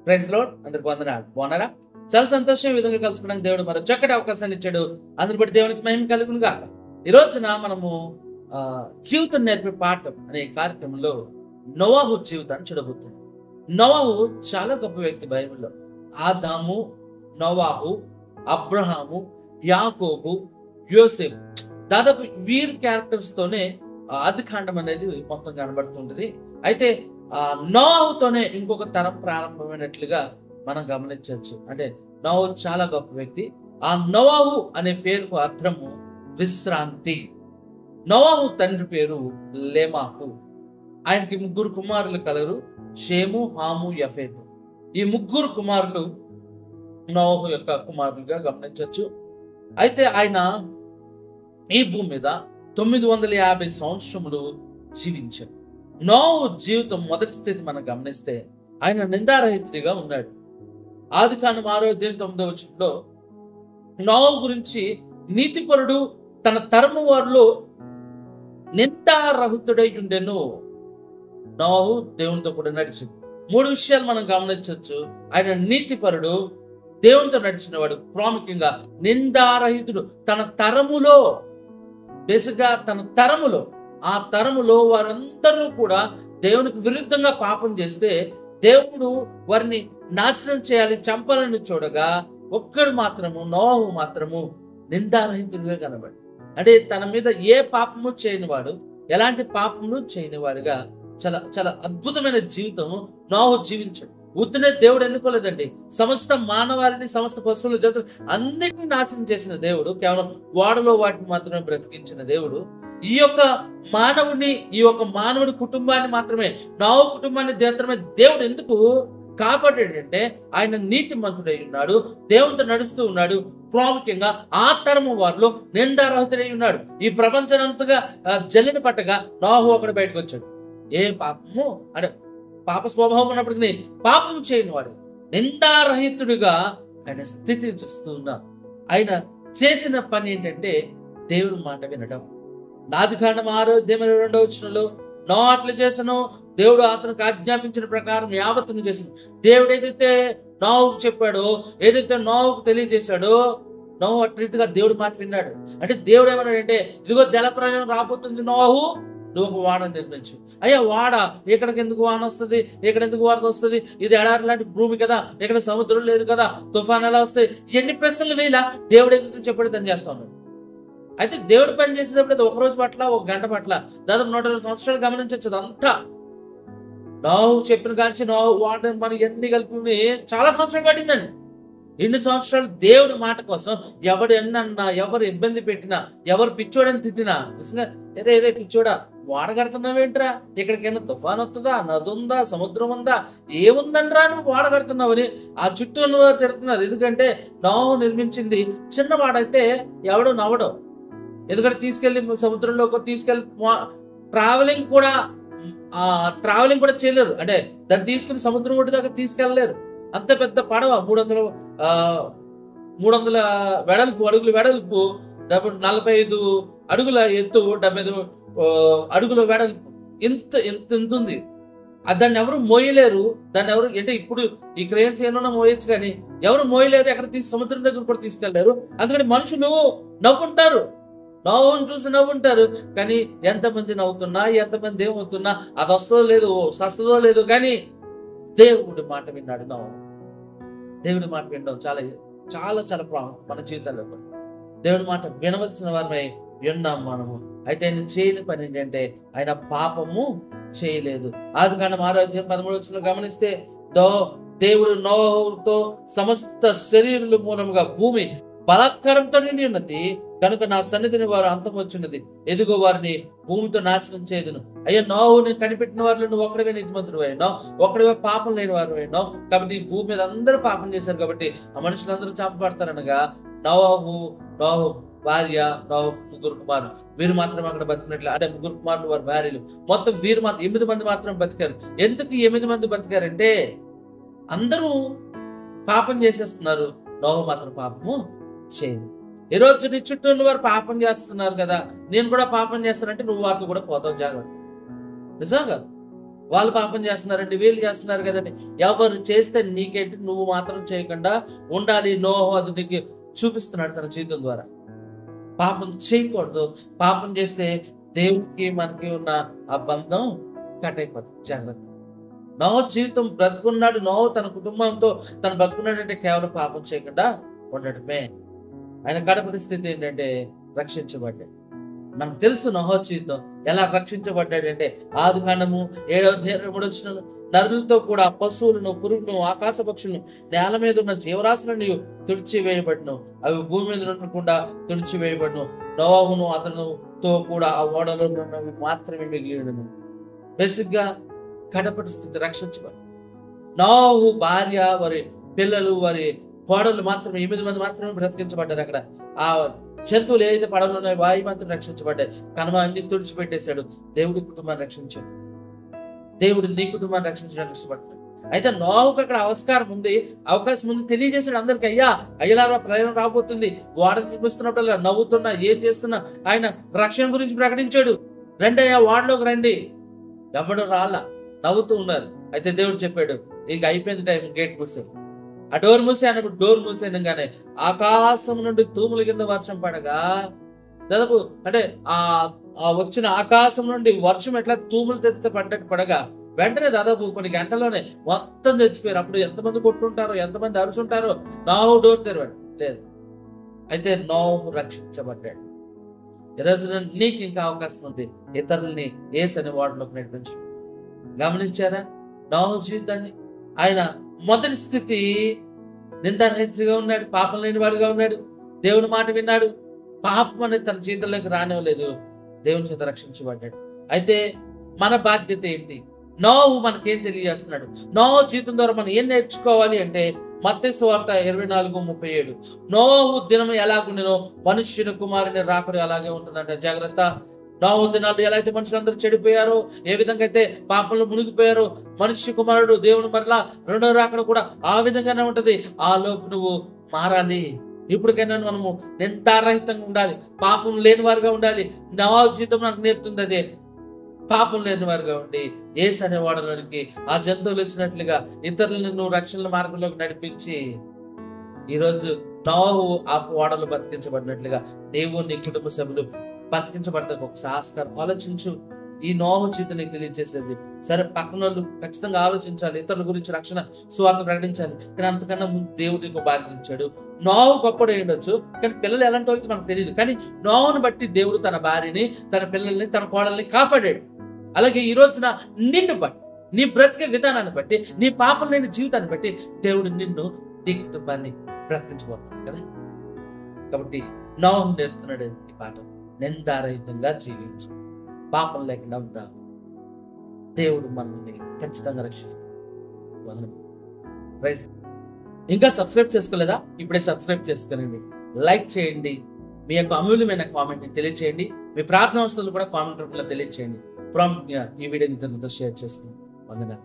Praise the lord. అందరికి వందనాలు. బాగున్నారా? చాలా సంతోషం ఈ విధంగా కలుసుకోవడానికి దేవుడు మరో చక్కటి అవకాశాన్ని ఇచ్చాడు. అందుని బట్టి దేవునికి మహిమ కలుగును గాక. ఈ రోజున మనము జీవితం నేర్పే పాఠం అనే కార్యక్రమంలో నోవాహు జీవితాన్ని చూడబోతున్నాం. నోవాహు చాలా గొప్ప వ్యక్తి బైబిల్లో. ఆదాము, నోవాహు, అబ్రహాము, యాకోబు, యోసేపు, దాదాపు వీరి క్యారెక్టర్స్ తోనే ఆదికాండం అనేది మొత్తం కనబడుతుంటది. అయితే నోవాహుతోనే ఇంకొక తరం ప్రారంభమైనట్లుగా మనం గమనించవచ్చు. అంటే నోవాహు చాలా గొప్ప వ్యక్తి. ఆ నోవాహు అనే పేరుకు అర్థము విశ్రాంతి. నోవాహు తండ్రి పేరు లేమాహు. ఆయనకి 3 కుమారులు కలరు, షేము, హాము, యఫేతు. ఈ 3 కుమారులు నోవాహు యొక్క కుమారులుగా గమనించవచ్చు. అయితే ఆయన ఈ భూమి మీద 950 సంవత్సరములు జీవించాడు. నోవాహు జీవితం మొదటి స్థితి మనం గమనిస్తే ఆయన నిందారహితుడిగా ఉన్నాడు. ఆదికాండం 6:9 నోవాహు గురించి నీతిపరుడు తన తరము వారిలో నిందారహితుడై ఉండెను. నోవాహు దేవునితో కూడా నడిచింది. 3 విషయాలు మనం గమనించవచ్చు. ఆయన నీతిపరుడు, దేవునితో నడిచినవాడు, ప్రాముఖ్యంగా నిందారహితుడు. తన తరములో, బేసిక్గా తన తరములో, ఆ తరములో వారందరూ కూడా దేవునికి విరుద్ధంగా పాపం చేస్తే దేవుడు వారిని నాశనం చేయాలి, చంపాలని చూడగా ఒక్కడు మాత్రము, నోవాహు మాత్రము నిందారహితుడిగా కనబడి, అంటే తన మీద ఏ పాపము చేయనివాడు, ఎలాంటి పాపము చేయనివాడుగా చాలా చాలా అద్భుతమైన జీవితం నోవాహు జీవించాడు. ఉత్తనే దేవుడు ఎన్నుకోలేదండి. సమస్త మానవాళిని, సమస్త పశువుల జంతువులు అన్నిటినీ నాశనం చేసిన దేవుడు కేవలం ఓడలో వాటిని మాత్రమే బ్రతికించిన దేవుడు ఈ యొక్క మానవుడి కుటుంబాన్ని మాత్రమే, నోవాహు కుటుంబాన్ని మాత్రమే దేవుడు ఎందుకు కాపాడాడంటే ఆయన నీతిమంతుడై ఉన్నాడు, దేవునితో నడుస్తూ ఉన్నాడు. ప్రాముఖ్యంగా ఆ తరము వారిలో నిందారహితుడై ఉన్నాడు. ఈ ప్రపంచమంతగా జల్లిన పట్టగా నోవాహు అక్కడ బయటకు వచ్చాడు. ఏ పాపము అంటే పాప స్వభావం ఉన్నప్పటికీ పాపము చేయని వాడు, నిందారహితుడిగా ఆయన స్థితి చూస్తూ ఉన్నాడు. ఆయన చేసిన పని ఏంటంటే దేవుని మాట వినడం. ఆదికాండం 6:22 నోవాహు అట్లా చేసాను, దేవుడు అతనికి ఆజ్ఞాపించిన ప్రకారం యావత్తును చేశాను. దేవుడు ఏదైతే నోవాహుకు చెప్పాడో, ఏదైతే నోవాహుకు తెలియజేశాడో, నోవాహు అట్లా దేవుడు మాట విన్నాడు. అంటే దేవుడు ఏమన్నాడంటే, ఇదిగో జలప్రళయం రాబోతుంది, నోవాహు నువ్వు ఒక వాడ నిర్మించు. అయ్యా వాడ, ఎక్కడికి ఎందుకు వాన వస్తుంది, ఎక్కడ ఎందుకు వరద వస్తుంది, ఇది ఎడారి లాంటి భూమి కదా, ఇక్కడ సముద్రం లేదు కదా, తుఫాన్ ఎలా వస్తాయి, ఎన్ని ప్రశ్నలు వేలా దేవుడు ఏదైతే చెప్పాడు దాన్ని చేస్తా ఉన్నాడు. అయితే దేవుడు పని చేసేటప్పుడు అది 1 రోజు పట్ల, 1 గంట పట్ల, దాదాపు 120 సంవత్సరాలు గమనించవచ్చు. అదంతా నోవాహు చెప్పిన కాంచి నోవాహు వాటర్ మనం ఎన్ని కలిపి చాలా సంవత్సరాలు పట్టిందండి. ఎన్ని సంవత్సరాలు దేవుడి మాట కోసం ఎవడు ఎన్నన్నా, ఎవరు ఇబ్బంది పెట్టినా, ఎవరు పిచ్చోడని తిట్టినా, నిజంగా ఏదే పిచ్చోడా వాడ కడుతున్నావేంట్రా, ఇక్కడికైనా తుఫాన్ వస్తుందా, నది ఉందా, సముద్రం ఉందా, ఏముందనరా నువ్వు వాడ కడుతున్నావని ఆ చుట్టూ ఉన్నవారు తిడుతున్నారు. ఎందుకంటే నోవాహు నిర్మించింది చిన్న వాడైతే ఎవడో నవ్వడు. ఎందుకంటే తీసుకెళ్లి సముద్రంలో తీసుకెళ్లి ట్రావెలింగ్ కూడా చేయలేరు. అంటే దాన్ని తీసుకుని సముద్రం ఒడ్డు దాకా తీసుకెళ్లలేరు. అంత పెద్ద పడవ, 300 అడుగుల వెడల్పు, 45 అడుగుల ఎత్తు, 75 అడుగుల వెడల్పు, ఎంత ఉంది. దాన్ని ఎవరు మోయలేరు. దాన్ని ఎవరు అంటే ఇప్పుడు ఈ క్రేన్స్ ఏమన్నా మోయచ్చు, కానీ ఎవరు మోయలేరు. ఎక్కడ సముద్రం దగ్గర కూడా తీసుకెళ్లారు. అందుకని మనుషులు నవ్వుంటారు, నవ్వును చూసి నవ్వుంటారు. కానీ ఎంతమంది నవ్వుతున్నా, ఎంతమంది ఏమవుతున్నా, అది వస్తుందో లేదు, సస్తుందో లేదు, కానీ దేవుడి మాట విన్నాడు నోవాహు. దేవుడి మాట వినడం చాలా చాలా చాలా ప్రాముఖ్యం మన జీవితాల్లో కూడా. దేవుడి మాట వినవలసిన వారమై విన్నాం మనము. అయితే ఆయన చేయని పని ఏంటంటే ఆయన పాపము చేయలేదు. ఆదికాండం 6:13 గమనిస్తే దేవుడు నోవాహుతో సమస్త శరీరుల మూలముగా భూమి బలాత్కారంతో నిండి ఉన్నది కనుక నా సన్నిధిని వారు అంతమొచ్చినది, ఎదుగో వారిని భూమితో నాశనం చేయదును. అయ్యా నోవాహుని కనిపెట్టిన వారిలో నువ్వు ఒక్కడివే నీతిమంతుడు అయినావు, ఒక్కడివే పాపం లేని వారు అయినావు. కాబట్టి ఈ భూమి మీద అందరూ పాపం చేశారు కాబట్టి ఆ మనుషులందరూ చంపబడతారనగా నోవాహు భార్య, నోవాహు 3 కుమారులు, వీరు మాత్రం అక్కడ బతికినట్లు. అంటే 3 కుమారులు, వారి భార్యలు, మొత్తం వీరు మాత్రం 8 మంది మాత్రం బతికారు. ఎందుకు 8 మంది బతికారంటే అందరూ పాపం చేసేస్తున్నారు, నోవాహు మాత్రం పాపము చేయదు. ఈ రోజు నీ చుట్టూ ఉన్న వారు పాపం చేస్తున్నారు కదా, నేను కూడా పాపం చేస్తానంటే నువ్వు వారితో కూడా పోతావు, జాగ్రత్త. నిజం కాదు. వాళ్ళు పాపం చేస్తున్నారండి, వీళ్ళు చేస్తున్నారు కదండి. ఎవరు చేస్తే నీకేంటి, నువ్వు మాత్రం చేయకుండా ఉండాలి. నోహు అది నీకు చూపిస్తున్నాడు తన జీవితం ద్వారా. పాపం చేయకూడదు. పాపం చేస్తే దేవుడికి మనకి ఉన్న ఆ బంధం కట్ అయిపోతుంది. జాగ్రత్త. నోహు జీవితం బ్రతుకున్నాడు. నోహు తన కుటుంబంతో తను బ్రతుకున్నాడంటే కేవలం పాపం చేయకుండా ఉండటమే. ఆయన కడపటి స్థితి ఏంటంటే రక్షించబడ్డాడు. మనకు తెలుసు నోహు జీవితం ఎలా రక్షించబడ్డాడంటే, ఆదికాండము 7:3 నరులతో కూడా పశువులను, పురుగులను, ఆకాశ పక్షులను, నేల మీద ఉన్న జీవరాశులను తుడిచివేయబడును. అవి భూమి మీద ఉండకుండా తుడిచివేయబడును. నోహును అతనితో కూడా ఆ ఓడలో ఉన్నవి మాత్రమే మిగిలినను. బేసిక్ గా కడపటి స్థితి రక్షించబడి, నోహు భార్య, వారి పిల్లలు, వారి కోడలు మాత్రమే 8 మంది మాత్రమే బ్రతికించబడ్డారు. అక్కడ ఆ జంతువులు ఏదైతే పడవలు ఉన్నాయో వాయి మాత్రం రక్షించబడ్డాయి. కనుమ అన్ని తుడిచిపెట్టేశాడు. దేవుడి కుటుంబాన్ని రక్షించాడు. దేవుడు నీ కుటుంబాన్ని రక్షించడానికి ఇష్టపడుతున్నాడు. అయితే నోహుకు అక్కడ అవకాశం ఉంది, తెలియజేశాడు అందరికి. అయ్యలారా ప్రయాణం రాబోతుంది. వాడ నిర్మిస్తున్నప్పుడు నవ్వుతున్నా, ఏం చేస్తున్నా ఆయన రక్షణ గురించి ప్రకటించాడు. రండయ్యా, వాడలోకి రండి. ఎవడు రాళ్ళ, నవ్వుతూ ఉన్నారు. అయితే దేవుడు చెప్పాడు, ఇక అయిపోయింది టైం, గేట్ మూసే. ఆ డోర్ మూసే అన్నప్పుడు డోర్ మూసేయగానే ఆకాశం నుండి తూముల కింద వర్షం పడగా, దాదాపు అంటే ఆ వచ్చిన ఆకాశం నుండి వర్షం ఎట్లా తూములు తెత్త పడగా వెంటనే దాదాపు కొన్ని గంటల్లోనే మొత్తం తెచ్చిపోయారు. అప్పుడు ఎంతమంది కొట్టుంటారో, ఎంతమంది అరుచుంటారో. నోహు డోర్ తెరవాడు లేదు. అయితే నోహు రక్షించబడ్డాడు. ఈరోజు నీకు ఇంకా అవకాశం ఉంది ఇతరుల్ని యేసు అనే వాడిలోకి నడిపించు. గమనించారా నోహు జీవితాన్ని? ఆయన మొదటి స్థితి నిందారహితుడిగా ఉన్నాడు, పాపం లేని వాడిగా ఉన్నాడు. దేవుని మాట విన్నాడు. పాపం అనేది తన జీవితంలోకి రానివ్వలేదు. దేవుని చేత రక్షించబడ్డాడు. అయితే మన బాధ్యత ఏంటి? నోహు మనకేం తెలియజేస్తున్నాడు? నోహు జీవితం ద్వారా మనం ఏం నేర్చుకోవాలి అంటే, మత్తయి సువార్త 24:37 నోహు దినం ఎలాగుండెనో మనుష్యుని కుమారుని రాకడ అలాగే ఉంటుందంట. జాగ్రత్త. నోహు దినాలు ఎలా అయితే మనుషులందరూ చెడిపోయారో, ఏ విధంగా అయితే పాపంలో మునిగిపోయారో, మనుష్య కుమారుడు దేవుని మరలా రెండో రాకడ కూడా ఆ విధంగానే ఉంటది. ఆ లోపు నువ్వు మారాలి. ఇప్పటికైనా మనము నిందారహితంగా ఉండాలి, పాపం లేని వారుగా ఉండాలి. నోహు జీవితం నాకు నేర్పుతుంది అదే. పాపం లేని వారుగా ఉండి యేసు అనే వాడలోనికి ఆ జంతువులు వచ్చినట్లుగా ఇతరులను నువ్వు రక్షణ మార్గంలోకి నడిపించి, ఈరోజు నోహు ఆ ఓడలు బతికించబడినట్లుగా నీవు నీ కుటుంబ సభ్యులు బతికించబడతావు. ఒకసారి ఆస్కారం ఆలోచించు. ఈ నోహు జీవితం నీకు తెలియజేసేది. సరే, పక్కన వాళ్ళు ఖచ్చితంగా ఆలోచించాలి, ఇతరుల గురించి రక్షణ సువార్త ప్రకటించాలి. కానీ అంతకన్నా ముందు దేవుడు నీకు బాధ్యత ఇచ్చాడు. నోహు గొప్పడు ఉండొచ్చు, కానీ పిల్లలు ఎలాంటి వాళ్ళకి మనకు తెలియదు. కానీ నోహుని బట్టి దేవుడు తన భార్యని, తన పిల్లల్ని, తన కోడల్ని కాపాడాడు. అలాగే ఈ రోజున నిన్ను బట్టి, నీ బ్రతికే విధానాన్ని బట్టి, నీ పాపం లేని జీవితాన్ని బట్టి దేవుడు నిన్ను, నీ కుటుంబాన్ని బ్రతికించబోతున్నాడు కదా. కాబట్టి నోహు నేర్పుతున్నాడు ఈ పాట. నిందారహితంగా జీవించు, పాపం లేకుండా ఉంటా. దేవుడు మనల్ని ఖచ్చితంగా రక్షిస్తాడు. ఇంకా సబ్స్క్రైబ్ చేసుకోలేదా? ఇప్పుడే సబ్స్క్రైబ్ చేసుకోనండి, లైక్ చేయండి, మీ యొక్క అమూల్యమైన కామెంట్ తెలియచేయండి. మీ ప్రార్థన అవసరాలు కూడా కామెంట్ రూపంలో తెలియచేయండి. ప్రాంప్ట్ గా ఈ వీడియోని ఇతరులతో షేర్ చేసుకోండి. వందనాలు.